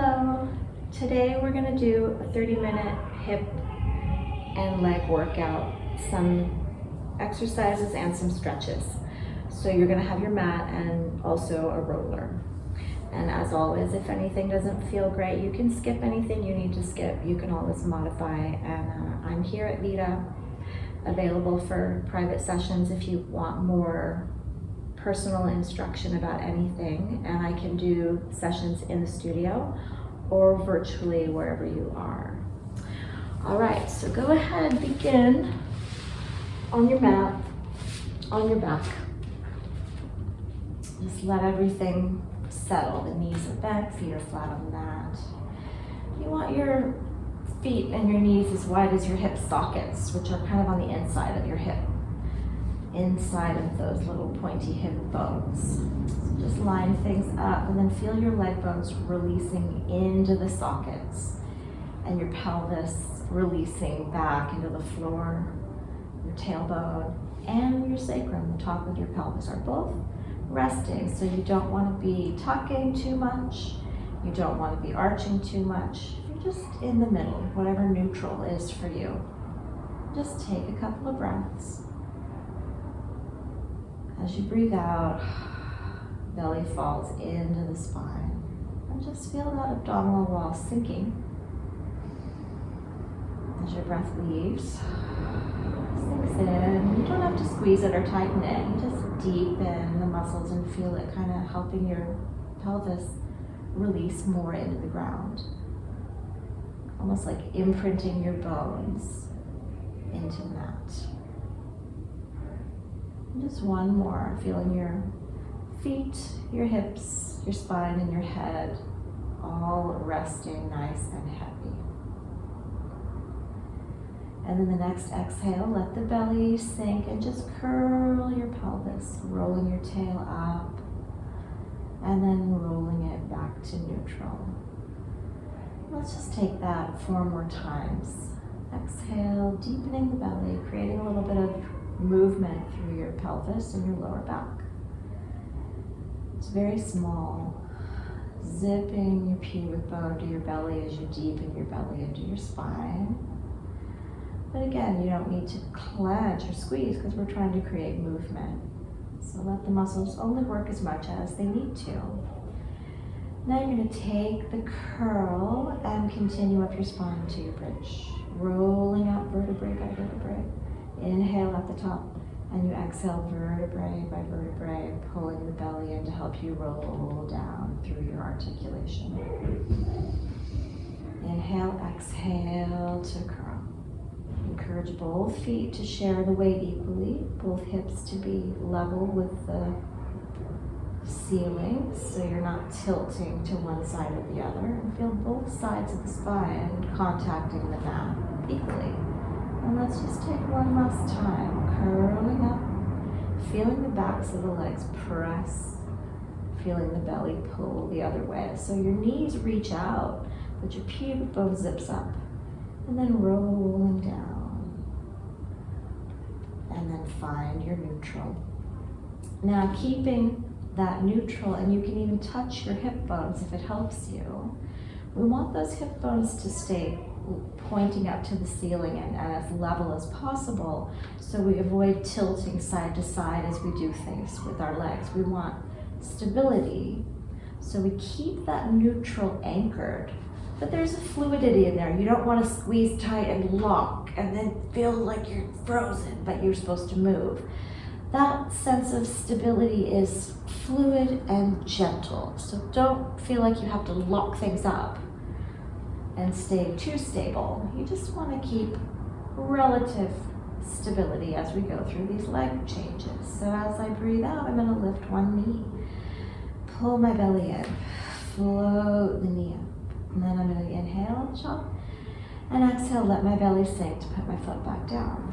Hello, today we're going to do a 30-minute hip and leg workout, some exercises and some stretches. So you're going to have your mat and also a roller. And as always, if anything doesn't feel great, you can skip anything you need to skip. You can always modify. And I'm here at VIDA, available for private sessions if you want more personal instruction about anything, and I can do sessions in the studio or virtually wherever you are. All right, so go ahead, begin on your mat, on your back. Just let everything settle. The knees are bent, feet are flat on the mat. You want your feet and your knees as wide as your hip sockets, which are kind of on the inside of your hip, inside of those little pointy hip bones. So just line things up and then feel your leg bones releasing into the sockets and your pelvis releasing back into the floor. Your tailbone and your sacrum, the top of your pelvis, are both resting. So you don't want to be tucking too much. You don't want to be arching too much. You're just in the middle, whatever neutral is for you. Just take a couple of breaths. As you breathe out, belly falls into the spine. And just feel that abdominal wall sinking. As your breath leaves, sinks in. You don't have to squeeze it or tighten it. You just deepen the muscles and feel it kind of helping your pelvis release more into the ground. Almost like imprinting your bones into the mat. Just one more, feeling your feet, your hips, your spine, and your head all resting nice and heavy. And then the next exhale, let the belly sink and just curl your pelvis, rolling your tail up and then rolling it back to neutral. Let's just take that 4 more times. Exhale, deepening the belly, creating a little bit of movement through your pelvis and your lower back. It's very small. Zipping your pubic bone to your belly as you deepen your belly into your spine. But again, you don't need to clench or squeeze because we're trying to create movement. So let the muscles only work as much as they need to. Now you're going to take the curl and continue up your spine to your bridge. Rolling up vertebrae by vertebrae. Inhale at the top, and you exhale vertebrae by vertebrae, pulling the belly in to help you roll down through your articulation. Inhale, exhale to curl. Encourage both feet to share the weight equally, both hips to be level with the ceiling, so you're not tilting to one side or the other, and feel both sides of the spine contacting the mat equally. And let's just take one last time, curling up, feeling the backs of the legs press, feeling the belly pull the other way. So your knees reach out, but your pubic bone zips up, and then rolling down. And then find your neutral. Now keeping that neutral, and you can even touch your hip bones if it helps you. We want those hip bones to stay pointing up to the ceiling and as level as possible, so we avoid tilting side to side as we do things with our legs. We want stability, so we keep that neutral anchored, but there's a fluidity in there. You don't want to squeeze tight and lock and then feel like you're frozen, but you're supposed to move. That sense of stability is fluid and gentle, so don't feel like you have to lock things up and stay too stable. You just want to keep relative stability as we go through these leg changes. So as I breathe out, I'm going to lift one knee, pull my belly in, float the knee up, and then I'm going to inhale, chop, and exhale, let my belly sink to put my foot back down.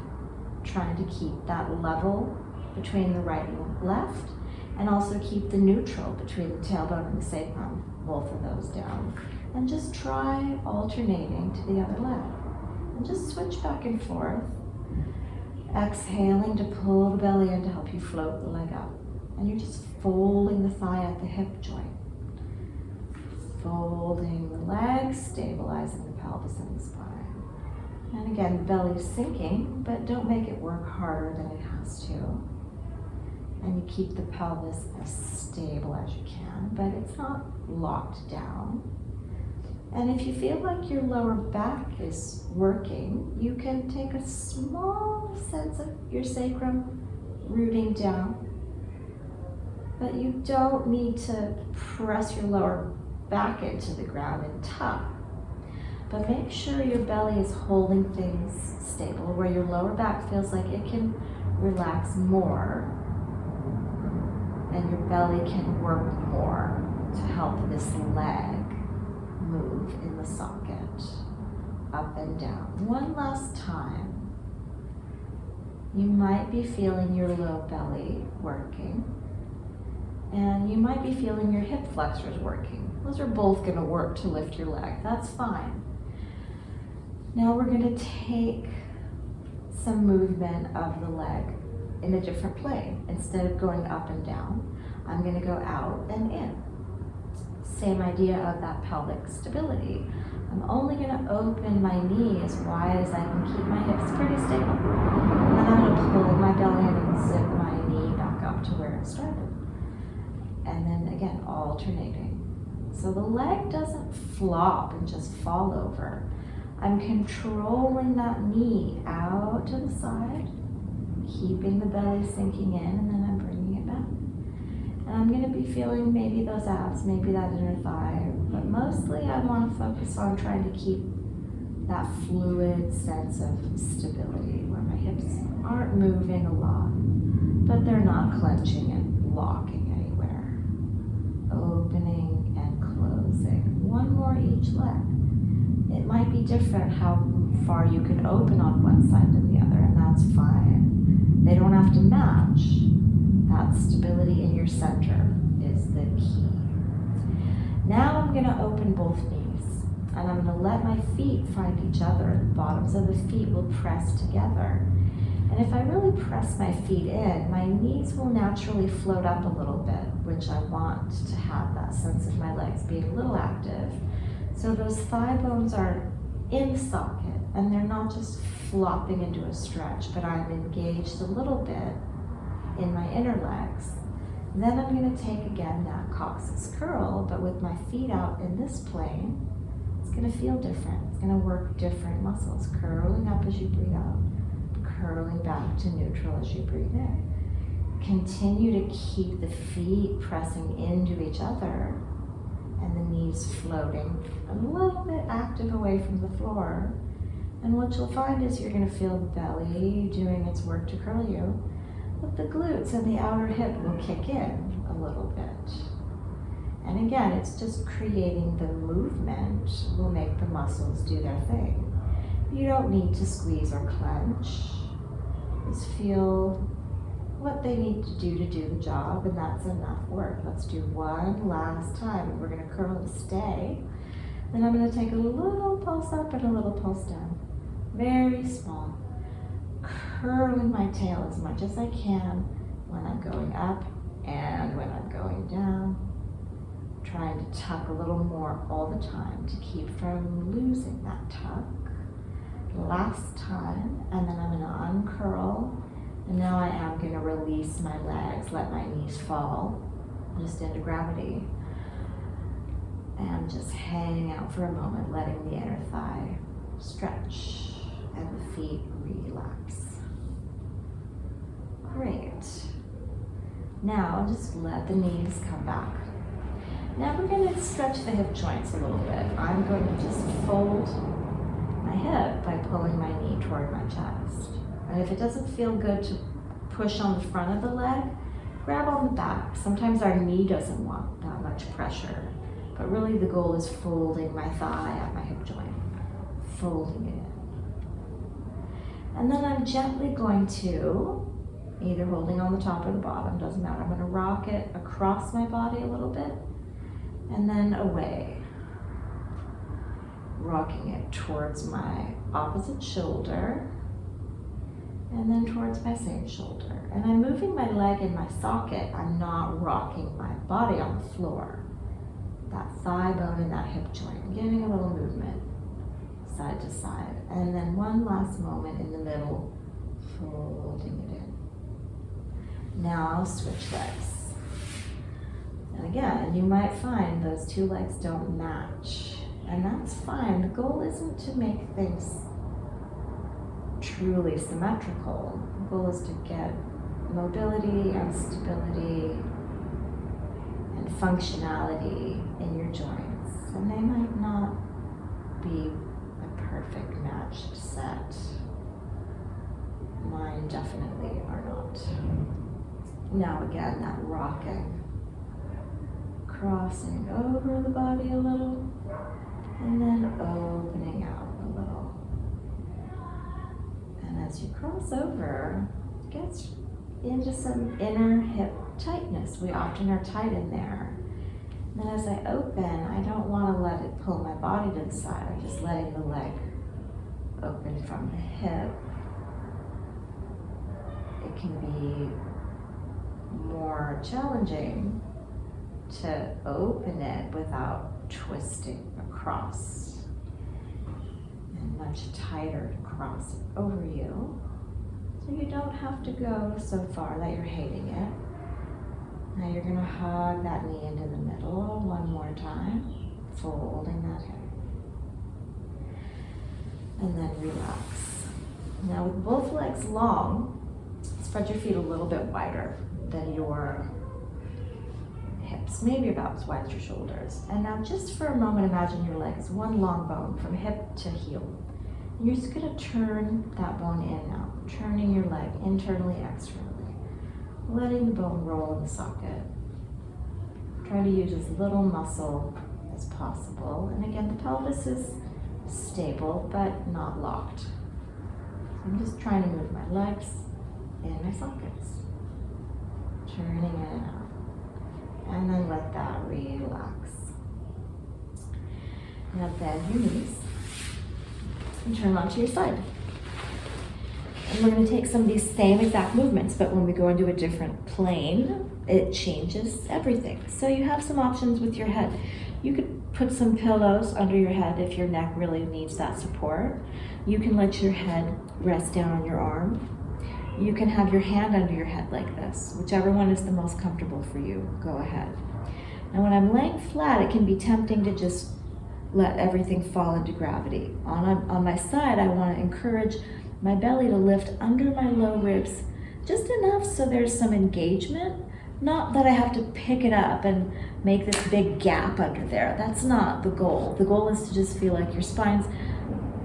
Trying to keep that level between the right and left, and also keep the neutral between the tailbone and the sacrum, both of those down. And just try alternating to the other leg. And just switch back and forth. Exhaling to pull the belly in to help you float the leg up. And you're just folding the thigh at the hip joint. folding the legs, stabilizing the pelvis and the spine. And again, the belly's sinking, but don't make it work harder than it has to. And you keep the pelvis as stable as you can, but it's not locked down. And if you feel like your lower back is working, you can take a small sense of your sacrum rooting down. But you don't need to press your lower back into the ground and tuck. But make sure your belly is holding things stable, where your lower back feels like it can relax more and your belly can work more to help this leg move in the socket, up and down. One last time. You might be feeling your low belly working, and you might be feeling your hip flexors working. Those are both going to work to lift your leg. That's fine. Now we're going to take some movement of the leg in a different plane. Instead of going up and down, I'm going to go out and in. Same idea of that pelvic stability. I'm only going to open my knee as wide as I can keep my hips pretty stable. And then I'm going to pull my belly in and zip my knee back up to where it started. And then again, alternating. So the leg doesn't flop and just fall over. I'm controlling that knee out to the side, keeping the belly sinking in, and then I'm bringing it back. And I'm going to be feeling maybe those abs, maybe that inner thigh, but mostly I want to focus on trying to keep that fluid sense of stability where my hips aren't moving a lot, but they're not clenching and locking anywhere. Opening and closing. One more each leg. It might be different how far you can open on one side than the other, and that's fine. They don't have to match. That stability in your center is the key. Now I'm going to open both knees, and I'm going to let my feet find each other. The bottoms of the feet will press together. And if I really press my feet in, my knees will naturally float up a little bit, which I want to have that sense of my legs being a little active. So those thigh bones are in socket, and they're not just flopping into a stretch, but I'm engaged a little bit in my inner legs. Then I'm going to take again that coccyx curl, but with my feet out in this plane, it's going to feel different. It's going to work different muscles, curling up as you breathe out, curling back to neutral as you breathe in. Continue to keep the feet pressing into each other and the knees floating a little bit active away from the floor. And what you'll find is you're going to feel the belly doing its work to curl you, but the glutes and the outer hip will kick in a little bit. And again, it's just creating the movement will make the muscles do their thing. You don't need to squeeze or clench. Just feel what they need to do the job, and that's enough work. Let's do one last time. We're going to curl and stay. Then I'm going to take a little pulse up and a little pulse down. Very small. Curling my tail as much as I can when I'm going up and when I'm going down. Trying to tuck a little more all the time to keep from losing that tuck. Last time, and then I'm going to uncurl. And now I am going to release my legs, let my knees fall, just into gravity. And just hang out for a moment, letting the inner thigh stretch and the feet relax. Great. Now just let the knees come back. Now we're going to stretch the hip joints a little bit. I'm going to just fold my hip by pulling my knee toward my chest. And if it doesn't feel good to push on the front of the leg, grab on the back. Sometimes our knee doesn't want that much pressure, but really the goal is folding my thigh at my hip joint, folding it in. And then I'm gently going to, either holding on the top or the bottom, doesn't matter, I'm going to rock it across my body a little bit, and then away. Rocking it towards my opposite shoulder, and then towards my same shoulder. And I'm moving my leg in my socket. I'm not rocking my body on the floor. that thigh bone and that hip joint, getting a little movement side to side. And then one last moment in the middle, folding it in. Now I'll switch legs. And again, you might find those two legs don't match, and that's fine. The goal isn't to make things truly symmetrical. The goal is to get mobility and stability and functionality in your joints. And they might not be a perfect matched set. Mine definitely are not. Now again, that rocking. Crossing over the body a little, and then opening out a little. And as you cross over, it gets into some inner hip tightness. We often are tight in there. And then as I open, I don't want to let it pull my body to the side. I'm just letting the leg open from the hip. It can be more challenging to open it without twisting across, and much tighter to cross it over you. So you don't have to go so far that you're hating it. Now you're gonna hug that knee into the middle one more time, folding that hip. And then relax. Now with both legs long, spread your feet a little bit wider than your hips, maybe about as wide as your shoulders. And now just for a moment, imagine your leg is one long bone from hip to heel. And you're just gonna turn that bone in and out, turning your leg internally, externally, letting the bone roll in the socket. Try to use as little muscle as possible. And again, the pelvis is stable, but not locked. I'm just trying to move my legs in my sockets, turning in and out. And then let that relax. Now bend your knees and turn onto your side. And we're going to take some of these same exact movements, but when we go into a different plane, it changes everything. So you have some options with your head. You could put some pillows under your head if your neck really needs that support. You can let your head rest down on your arm. You can have your hand under your head like this. Whichever one is the most comfortable for you, go ahead. Now when I'm laying flat, it can be tempting to just let everything fall into gravity. On my side, I want to encourage my belly to lift under my low ribs just enough so there's some engagement. Not that I have to pick it up and make this big gap under there. That's not the goal. The goal is to just feel like your spine's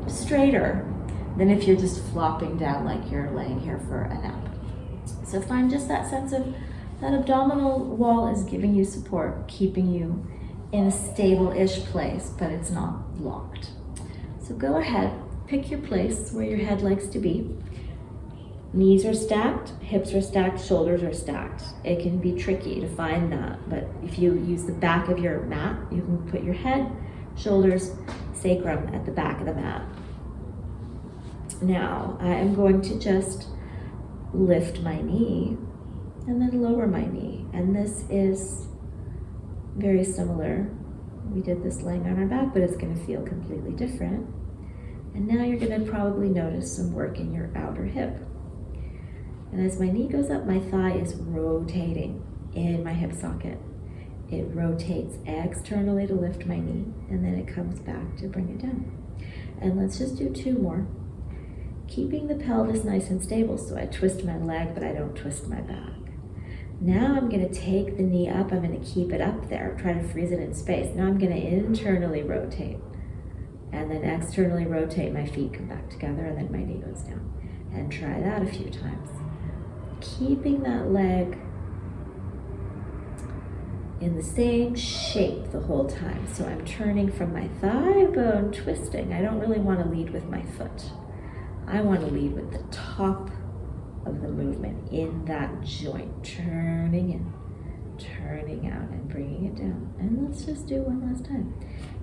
straighter than if you're just flopping down like you're laying here for a nap. So find just that sense of that abdominal wall is giving you support, keeping you in a stable-ish place, but it's not locked. So go ahead, pick your place where your head likes to be. Knees are stacked, hips are stacked, shoulders are stacked. It can be tricky to find that, but if you use the back of your mat, you can put your head, shoulders, sacrum at the back of the mat. Now, I am going to just lift my knee and then lower my knee. And this is very similar. We did this laying on our back, but it's gonna feel completely different. And now you're gonna probably notice some work in your outer hip. And as my knee goes up, my thigh is rotating in my hip socket. It rotates externally to lift my knee, and then it comes back to bring it down. And let's just do two more. Keeping the pelvis nice and stable, so I twist my leg, but I don't twist my back. Now I'm gonna take the knee up, I'm gonna keep it up there, try to freeze it in space. Now I'm gonna internally rotate, and then externally rotate, my feet come back together, and then my knee goes down. And try that a few times. Keeping that leg in the same shape the whole time. So I'm turning from my thigh bone, twisting. I don't really wanna lead with my foot. I want to lead with the top of the movement in that joint, turning in, turning out, and bringing it down. And let's just do one last time.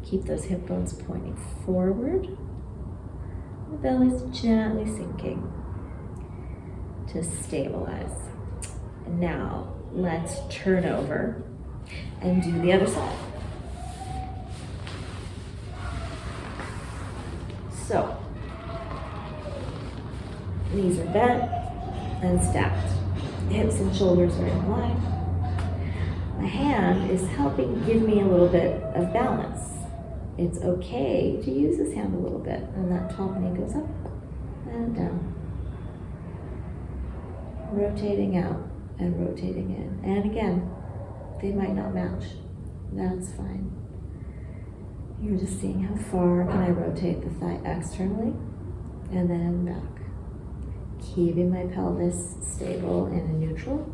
Keep those hip bones pointing forward. The belly's gently sinking to stabilize. And now let's turn over and do the other side. So, knees are bent and stacked. Hips and shoulders are in line. My hand is helping give me a little bit of balance. It's okay to use this hand a little bit, and that top knee goes up and down. Rotating out and rotating in. And again, they might not match. That's fine. You're just seeing how far can I rotate the thigh externally and then back. Keeping my pelvis stable and in neutral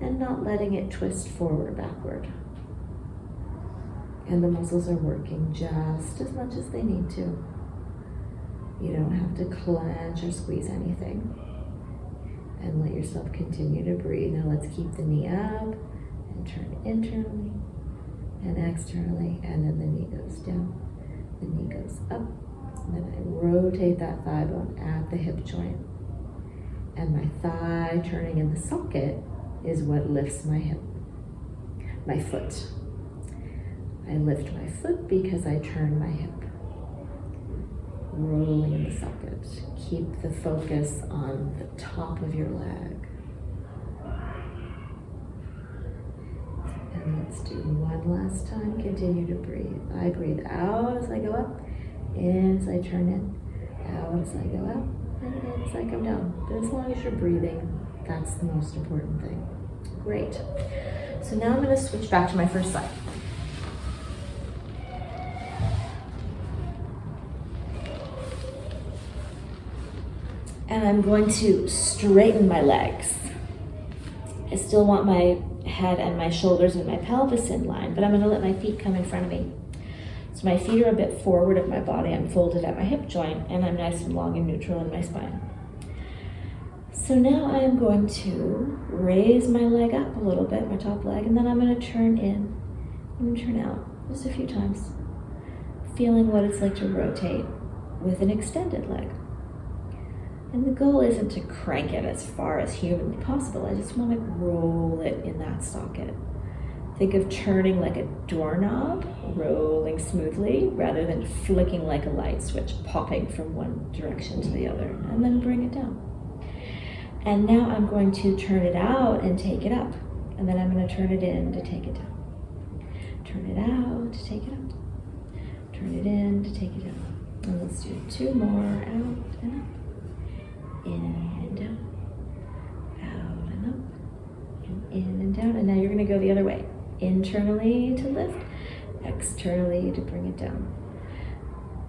and not letting it twist forward or backward. And the muscles are working just as much as they need to. You don't have to clench or squeeze anything. And let yourself continue to breathe. Now let's keep the knee up and turn internally and externally, and then the knee goes down, the knee goes up, and then I rotate that thigh bone at the hip joint. And my thigh turning in the socket is what lifts my hip, my foot. I lift my foot because I turn my hip. Rolling in the socket. Keep the focus on the top of your leg. And let's do one last time. Continue to breathe. I breathe out as I go up, in as I turn in, out as I go up, and in as I come down. But as long as you're breathing, that's the most important thing. Great. So now I'm going to switch back to my first side. And I'm going to straighten my legs. I still want my head and my shoulders and my pelvis in line, but I'm going to let my feet come in front of me. So my feet are a bit forward of my body. I'm folded at my hip joint, and I'm nice and long and neutral in my spine. So now I am going to raise my leg up a little bit, my top leg, and then I'm going to turn in and turn out just a few times, feeling what it's like to rotate with an extended leg. And the goal isn't to crank it as far as humanly possible. I just want to roll it in that socket. Think of turning like a doorknob, rolling smoothly, rather than flicking like a light switch, popping from one direction to the other, and then bring it down. And now I'm going to turn it out and take it up. And then I'm going to turn it in to take it down. Turn it out to take it up. Turn it in to take it down. And let's do two more, out and up. In and down, out and up, and in and down. And now you're going to go the other way. Internally to lift, externally to bring it down.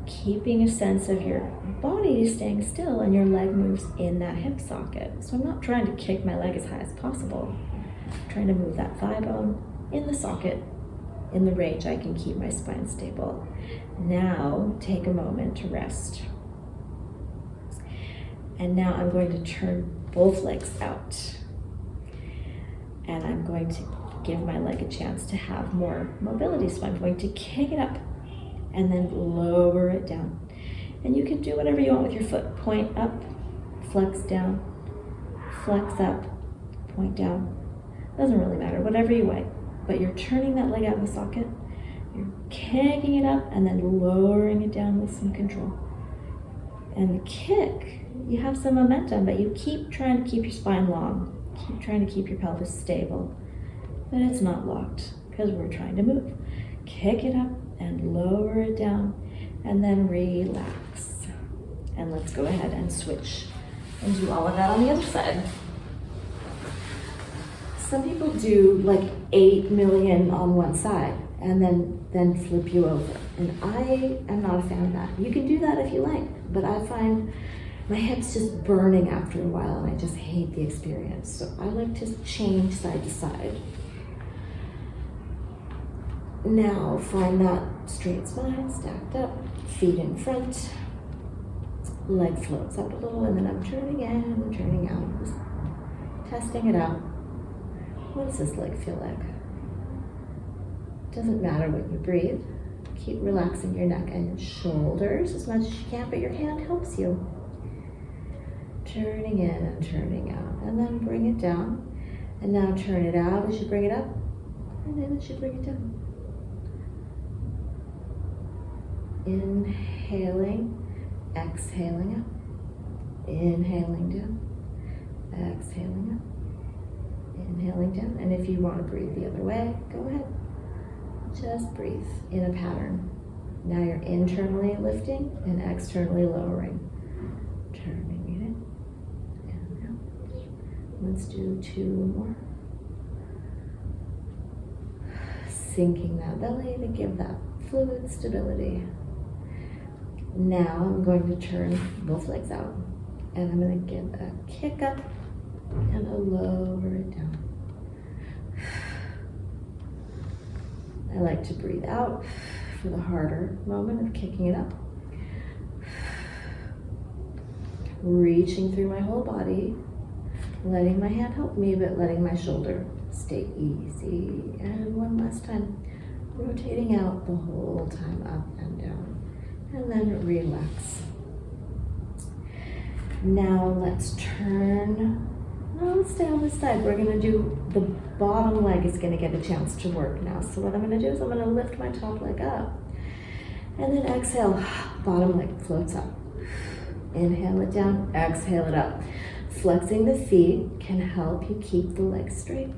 Keeping a sense of your body staying still and your leg moves in that hip socket. So I'm not trying to kick my leg as high as possible. I'm trying to move that thigh bone in the socket, in the range I can keep my spine stable. Now take a moment to rest. And now I'm going to turn both legs out. And I'm going to give my leg a chance to have more mobility. So I'm going to kick it up and then lower it down. And you can do whatever you want with your foot. Point up, flex down, flex up, point down. Doesn't really matter, whatever you like. But you're turning that leg out of the socket, you're kicking it up and then lowering it down with some control. And the kick, you have some momentum, but you keep trying to keep your spine long. Keep trying to keep your pelvis stable. But it's not locked because we're trying to move. Kick it up and lower it down and then relax. And let's go ahead and switch and do all of that on the other side. Some people do like 8 million on one side and then flip you over. And I am not a fan of that. You can do that if you like, but I find my hips just burning after a while and I just hate the experience. So I like to change side to side. Now find that straight spine, stacked up, feet in front, leg floats up a little, and then I'm turning in and turning out, just testing it out. What does this leg feel like? Doesn't matter when you breathe. Keep relaxing your neck and shoulders as much as you can, but your hand helps you. Turning in and turning out, and then bring it down. And now turn it out as you bring it up, and then as you bring it down. Inhaling Exhaling up, inhaling down, exhaling up, inhaling down. And if you want to breathe the other way, go ahead. Just breathe in a pattern. Now you're internally lifting and externally lowering. Turning it in and out. Let's do 2 more. Sinking that belly to give that fluid stability. Now I'm going to turn both legs out and I'm going to give a kick up and a lower it down. I like to breathe out for the harder moment of kicking it up. Reaching through my whole body, letting my hand help me, but letting my shoulder stay easy. And one last time, rotating out the whole time, up and down. And then relax. Now let's turn. No, let's stay on this side. We're gonna do, the bottom leg is gonna get a chance to work now. So what I'm gonna do is I'm gonna lift my top leg up. And then exhale, bottom leg floats up. Inhale it down, exhale it up. Flexing the feet can help you keep the leg straight.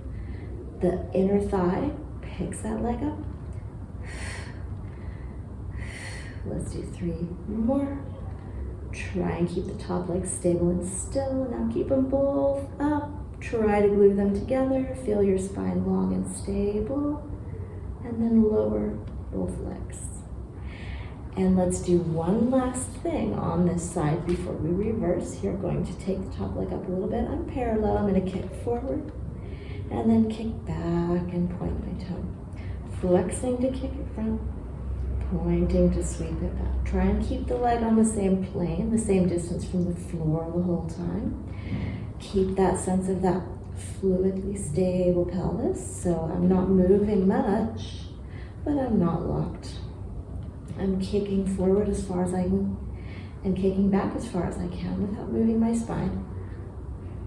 The inner thigh picks that leg up. Let's do 3 more. Try and keep the top leg stable and still. Now keep them both up. Try to glue them together. Feel your spine long and stable. And then lower both legs. And let's do one last thing on this side before we reverse. You're going to take the top leg up a little bit. I'm parallel. I'm going to kick forward and then kick back and point my toe. Flexing to kick it front, pointing to sweep it back. Try and keep the leg on the same plane, the same distance from the floor the whole time. Keep that sense of that fluidly stable pelvis. So I'm not moving much, but I'm not locked. I'm kicking forward as far as I can and kicking back as far as I can without moving my spine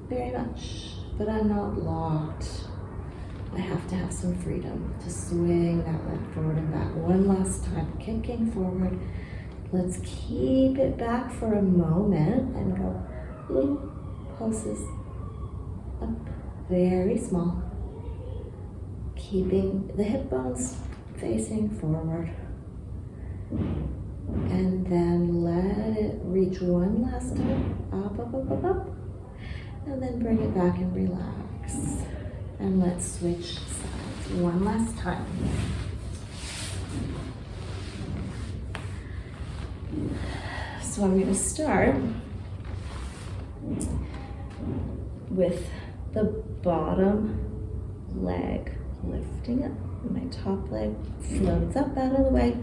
very much, but I'm not locked. I have to have some freedom to swing that leg forward and back. One last time, kicking forward. Let's keep it back for a moment and go little pulses up, very small. Keeping the hip bones facing forward. And then let it reach one last time, up, up, up, up, up. And then bring it back and relax. And let's switch sides one last time. So I'm going to start with the bottom leg lifting up. My top leg floats up out of the way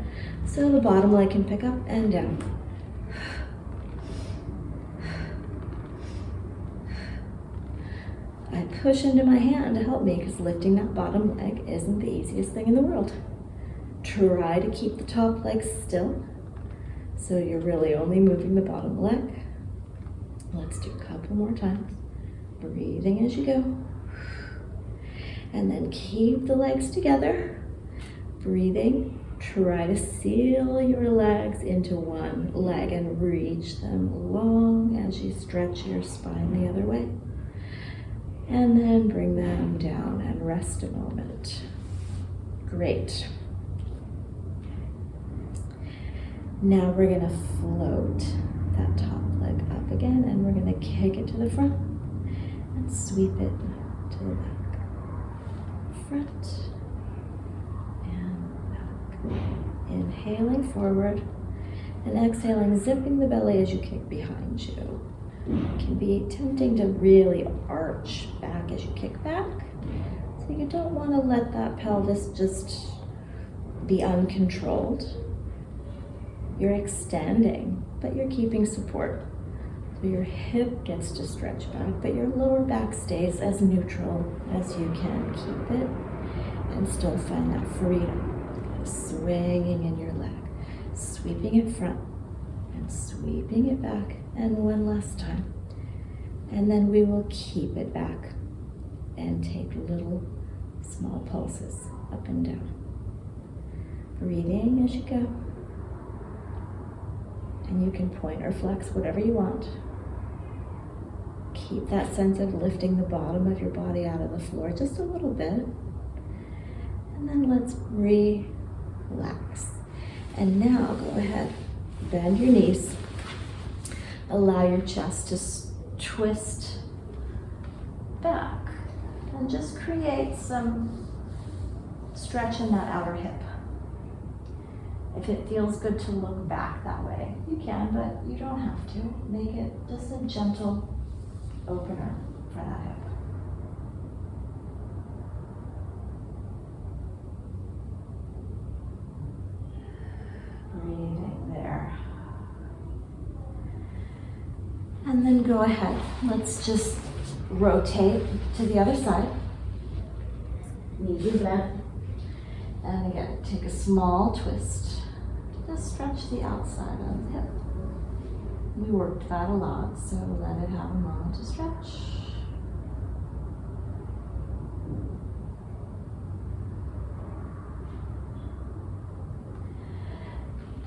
so the bottom leg can pick up and down. I push into my hand to help me because lifting that bottom leg isn't the easiest thing in the world. Try to keep the top leg still so you're really only moving the bottom leg. Let's do a couple more times. Breathing as you go. And then keep the legs together. Breathing. Try to seal your legs into one leg and reach them long as you stretch your spine the other way. And then bring them down and rest a moment. Great. Now we're gonna float that top leg up again and we're gonna kick it to the front and sweep it to the back. Front and back. Inhaling forward and exhaling, zipping the belly as you kick behind you. It can be tempting to really arch back as you kick back. So you don't want to let that pelvis just be uncontrolled. You're extending, but you're keeping support. So your hip gets to stretch back, but your lower back stays as neutral as you can keep it and still find that freedom of swinging in your leg, sweeping it front and sweeping it back, and one last time. And then we will keep it back and take little small pulses up and down. Breathing as you go. And you can point or flex whatever you want. Keep that sense of lifting the bottom of your body out of the floor just a little bit. And then let's relax. And now go ahead, bend your knees. Allow your chest to twist back. And just create some stretch in that outer hip. If it feels good to look back that way, you can, but you don't have to. Make it just a gentle opener for that hip. Breathing there. And then go ahead. Let's just rotate to the other side. Knees are bent. And again, take a small twist. Just stretch the outside of the hip. We worked that a lot, so let it have a moment to stretch.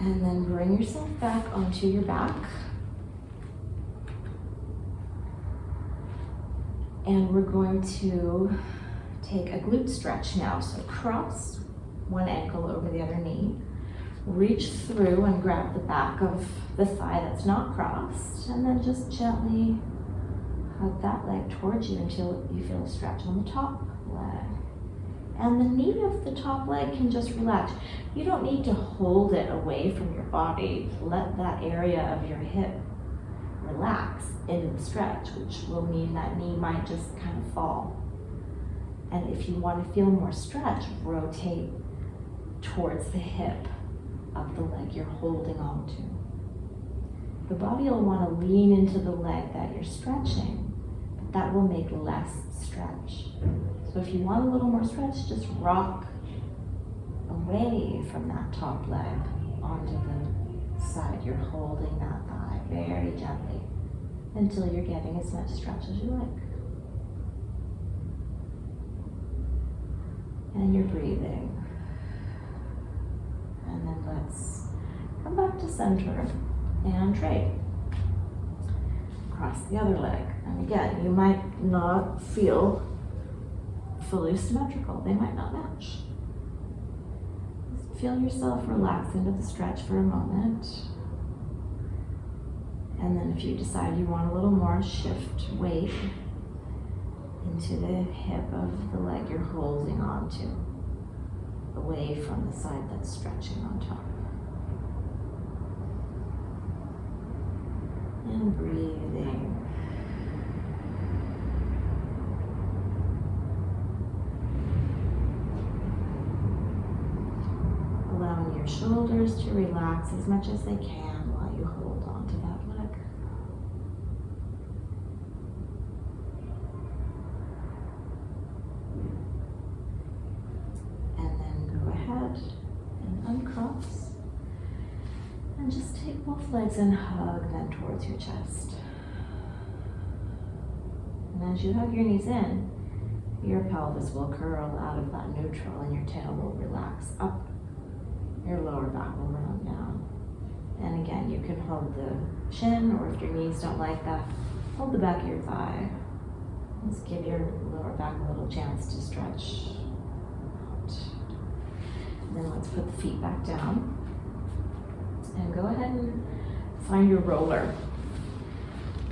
And then bring yourself back onto your back. And we're going to take a glute stretch now. So cross one ankle over the other knee. Reach through and grab the back of the thigh that's not crossed, and then just gently hug that leg towards you until you feel a stretch on the top leg. And the knee of the top leg can just relax. You don't need to hold it away from your body. Let that area of your hip relax into the stretch, which will mean that knee might just kind of fall. And if you want to feel more stretch, rotate towards the hip of the leg you're holding on to. The body will want to lean into the leg that you're stretching, but that will make less stretch. So if you want a little more stretch, just rock away from that top leg onto the side. You're holding that thigh very gently until you're getting as much stretch as you like. And you're breathing. And then let's come back to center and trade. Cross the other leg. And again, you might not feel fully symmetrical. They might not match. Just feel yourself relax into the stretch for a moment. And then if you decide you want a little more, shift weight into the hip of the leg you're holding on to, away from the side that's stretching on top. And breathing. Allowing your shoulders to relax as much as they can while you hold on to that leg. And then go ahead and uncross. And just take both legs and hug them towards your chest. And as you hug your knees in, your pelvis will curl out of that neutral and your tail will relax up. Your lower back will round down. And again, you can hold the shin, or if your knees don't like that, hold the back of your thigh. Just give your lower back a little chance to stretch out. And then let's put the feet back down. And go ahead and find your roller.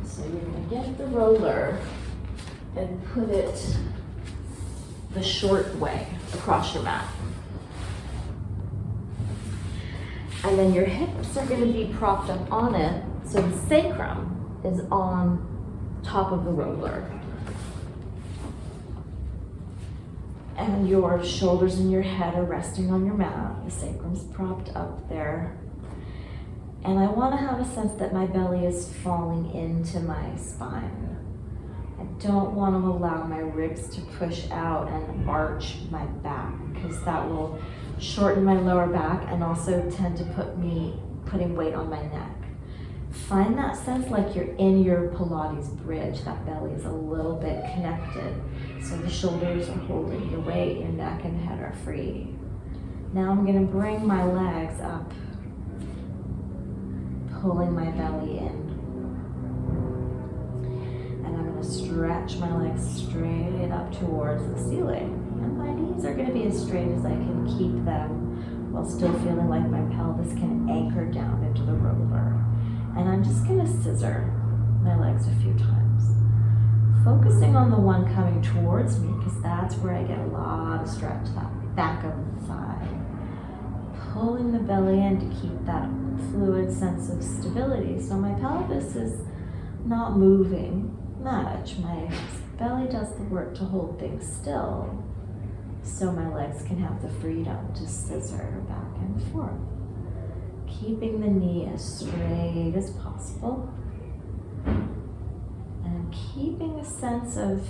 So you're going to get the roller and put it the short way across your mat. And then your hips are going to be propped up on it, so the sacrum is on top of the roller. And your shoulders and your head are resting on your mat. The sacrum's propped up there. And I want to have a sense that my belly is falling into my spine. I don't want to allow my ribs to push out and arch my back, because that will shorten my lower back and also tend to putting weight on my neck. Find that sense like you're in your Pilates bridge. That belly is a little bit connected. So the shoulders are holding your weight, your neck and head are free. Now I'm going to bring my legs up, pulling my belly in. And I'm going to stretch my legs straight up towards the ceiling. And my knees are going to be as straight as I can keep them while still feeling like my pelvis can anchor down into the roller. And I'm just going to scissor my legs a few times, focusing on the one coming towards me because that's where I get a lot of stretch, that back of the thigh. Pulling the belly in to keep that fluid sense of stability. So my pelvis is not moving much. My belly does the work to hold things still, so my legs can have the freedom to scissor back and forth. Keeping the knee as straight as possible. And keeping a sense of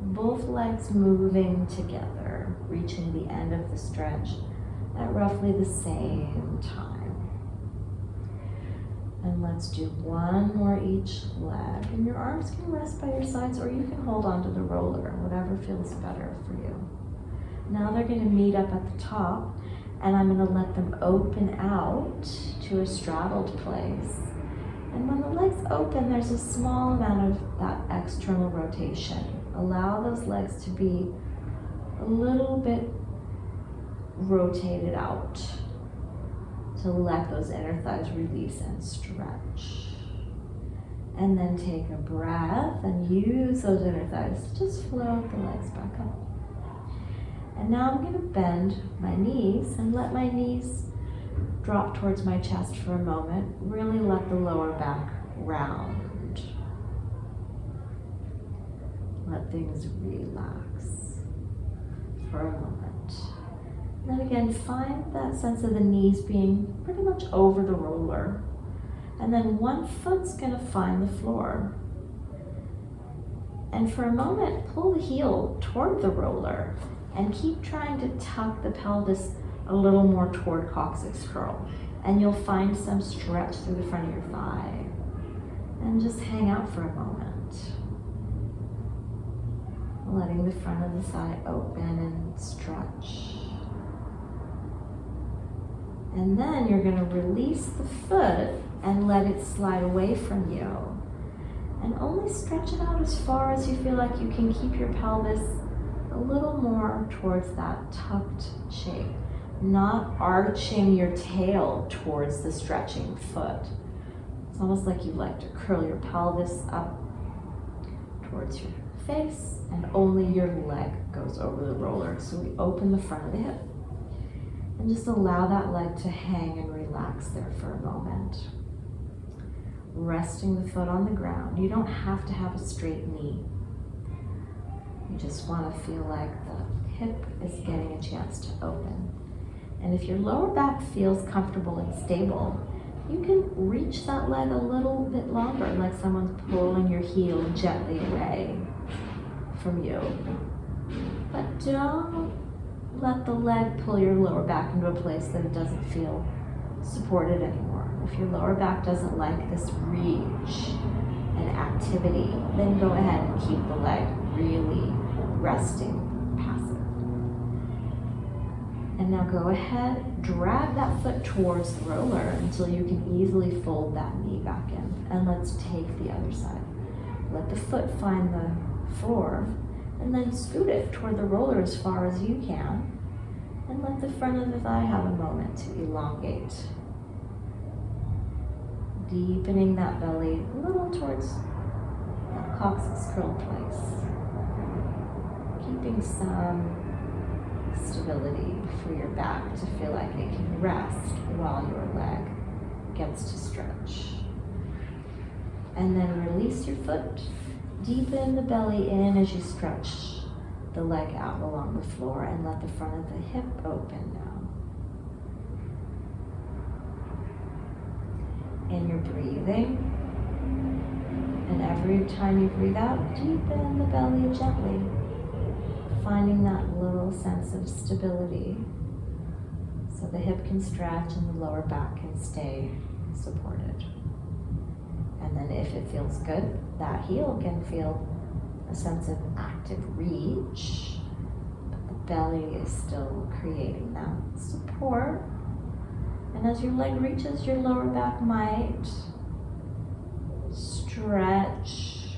both legs moving together, reaching the end of the stretch at roughly the same time. And let's do one more each leg. And your arms can rest by your sides, or you can hold onto the roller, whatever feels better for you. Now they're going to meet up at the top, and I'm going to let them open out to a straddled place. And when the legs open, there's a small amount of that external rotation. Allow those legs to be a little bit rotated out to let those inner thighs release and stretch. And then take a breath and use those inner thighs to just float the legs back up. And now I'm going to bend my knees and let my knees drop towards my chest for a moment. Really let the lower back round. Let things relax for a moment. And then again, find that sense of the knees being pretty much over the roller. And then one foot's going to find the floor. And for a moment, pull the heel toward the roller and keep trying to tuck the pelvis a little more toward coccyx curl. And you'll find some stretch through the front of your thigh. And just hang out for a moment. Letting the front of the thigh open and stretch. And then you're going to release the foot and let it slide away from you. And only stretch it out as far as you feel like you can keep your pelvis a little more towards that tucked shape. Not arching your tail towards the stretching foot. It's almost like you like to curl your pelvis up towards your face, and only your leg goes over the roller. So we open the front of the hip. And just allow that leg to hang and relax there for a moment. Resting the foot on the ground. You don't have to have a straight knee. You just want to feel like the hip is getting a chance to open. And if your lower back feels comfortable and stable, you can reach that leg a little bit longer, like someone's pulling your heel gently away from you. But don't let the leg pull your lower back into a place that it doesn't feel supported anymore. If your lower back doesn't like this reach and activity, then go ahead and keep the leg really resting, passive. And now go ahead, drag that foot towards the roller until you can easily fold that knee back in. And let's take the other side. Let the foot find the floor, and then scoot it toward the roller as far as you can, and let the front of the thigh have a moment to elongate. Deepening that belly a little towards that coccyx curl place. Keeping some stability for your back to feel like it can rest while your leg gets to stretch. And then release your foot. Deepen the belly in as you stretch the leg out along the floor, and let the front of the hip open now. And you're breathing. And every time you breathe out, deepen the belly gently, finding that little sense of stability so the hip can stretch and the lower back can stay supported. And then if it feels good, that heel can feel a sense of active reach, but the belly is still creating that support. And as your leg reaches, your lower back might stretch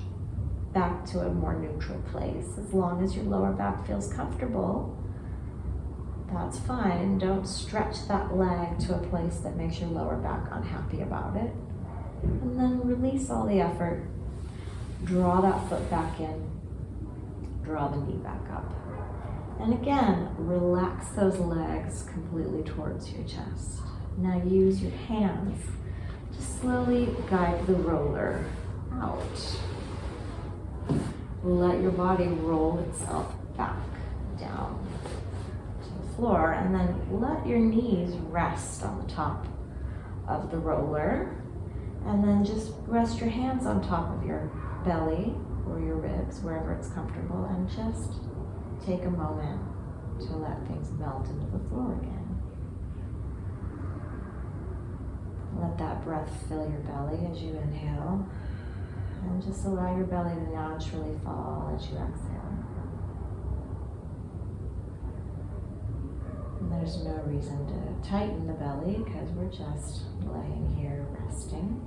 back to a more neutral place. As long as your lower back feels comfortable, that's fine. Don't stretch that leg to a place that makes your lower back unhappy about it. And then release all the effort. Draw that foot back in. Draw the knee back up. And again, relax those legs completely towards your chest. Now use your hands to slowly guide the roller out. Let your body roll itself back down to the floor, and then let your knees rest on the top of the roller, and then just rest your hands on top of your belly or your ribs, wherever it's comfortable, and just take a moment to let things melt into the floor again. Let that breath fill your belly as you inhale, and just allow your belly to naturally fall as you exhale. And there's no reason to tighten the belly because we're just laying here resting.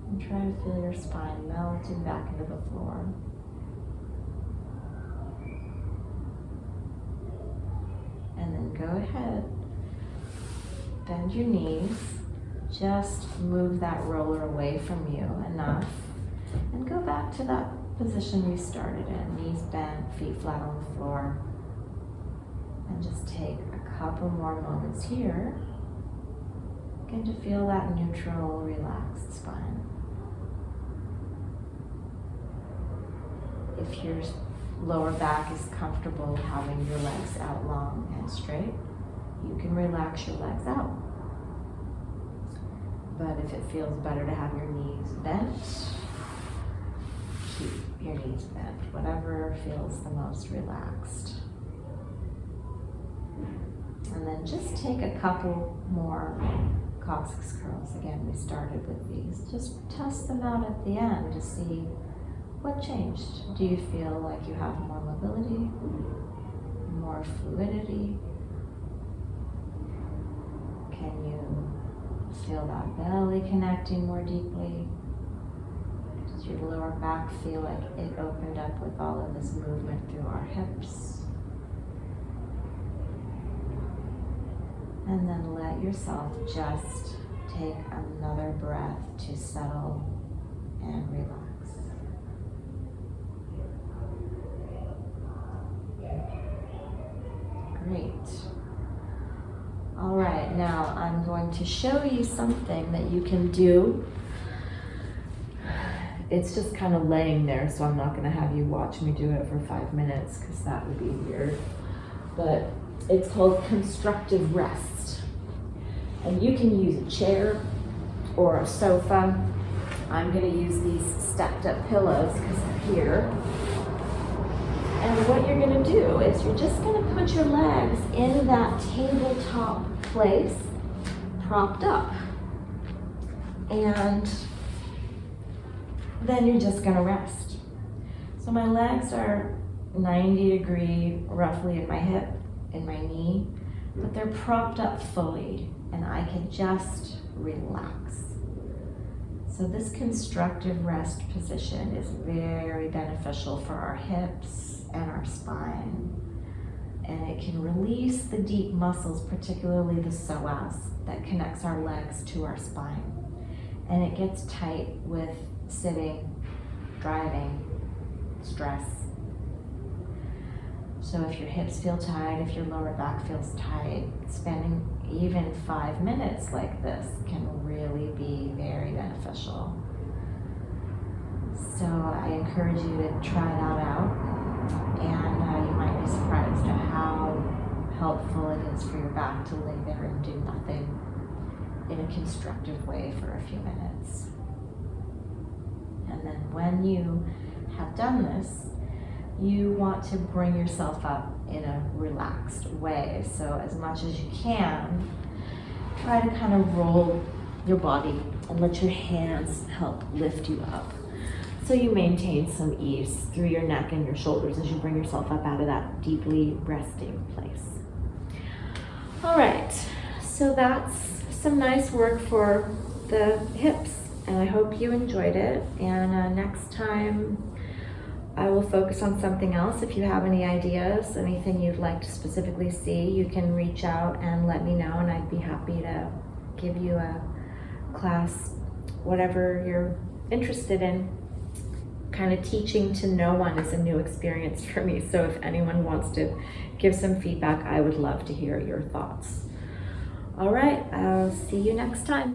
And try to feel your spine melting back into the floor. And then go ahead, bend your knees, just move that roller away from you enough, and go back to that position we started in, knees bent, feet flat on the floor. And just take a couple more moments here. Begin to feel that neutral, relaxed spine. If your lower back is comfortable having your legs out long and straight, you can relax your legs out. But if it feels better to have your knees bent, keep your knees bent, whatever feels the most relaxed. And then just take a couple more coccyx curls. Again, we started with these. Just test them out at the end to see what changed. Do you feel like you have more mobility, more fluidity? Can you feel that belly connecting more deeply? Does your lower back feel like it opened up with all of this movement through our hips? And then let yourself just take another breath to settle and relax. Great. All right, now I'm going to show you something that you can do. It's just kind of laying there, so I'm not going to have you watch me do it for 5 minutes because that would be weird. But it's called constructive rest. And you can use a chair or a sofa. I'm going to use these stepped up pillows because they're here. And what you're going to do is you're just going to put your legs in that tabletop place, propped up. And then you're just going to rest. So my legs are 90 degree roughly in my hip, in my knee, but they're propped up fully and I can just relax. So this constructive rest position is very beneficial for our hips and our spine. And it can release the deep muscles, particularly the psoas, that connects our legs to our spine. And it gets tight with sitting, driving, stress. So if your hips feel tight, if your lower back feels tight, spending even 5 minutes like this can really be very beneficial. So I encourage you to try that out, and you might be surprised at how helpful it is for your back to lay there and do nothing in a constructive way for a few minutes. And then when you have done this, you want to bring yourself up in a relaxed way. So as much as you can, try to kind of roll your body and let your hands help lift you up. So you maintain some ease through your neck and your shoulders as you bring yourself up out of that deeply resting place. All right, So that's some nice work for the hips, and I hope you enjoyed it. And next time I will focus on something else. If you have any ideas, anything you'd like to specifically see, you can reach out and let me know, and I'd be happy to give you a class, whatever you're interested in. Kind of teaching to no one is a new experience for me, so if anyone wants to give some feedback, I would love to hear your thoughts. All right, I'll see you next time.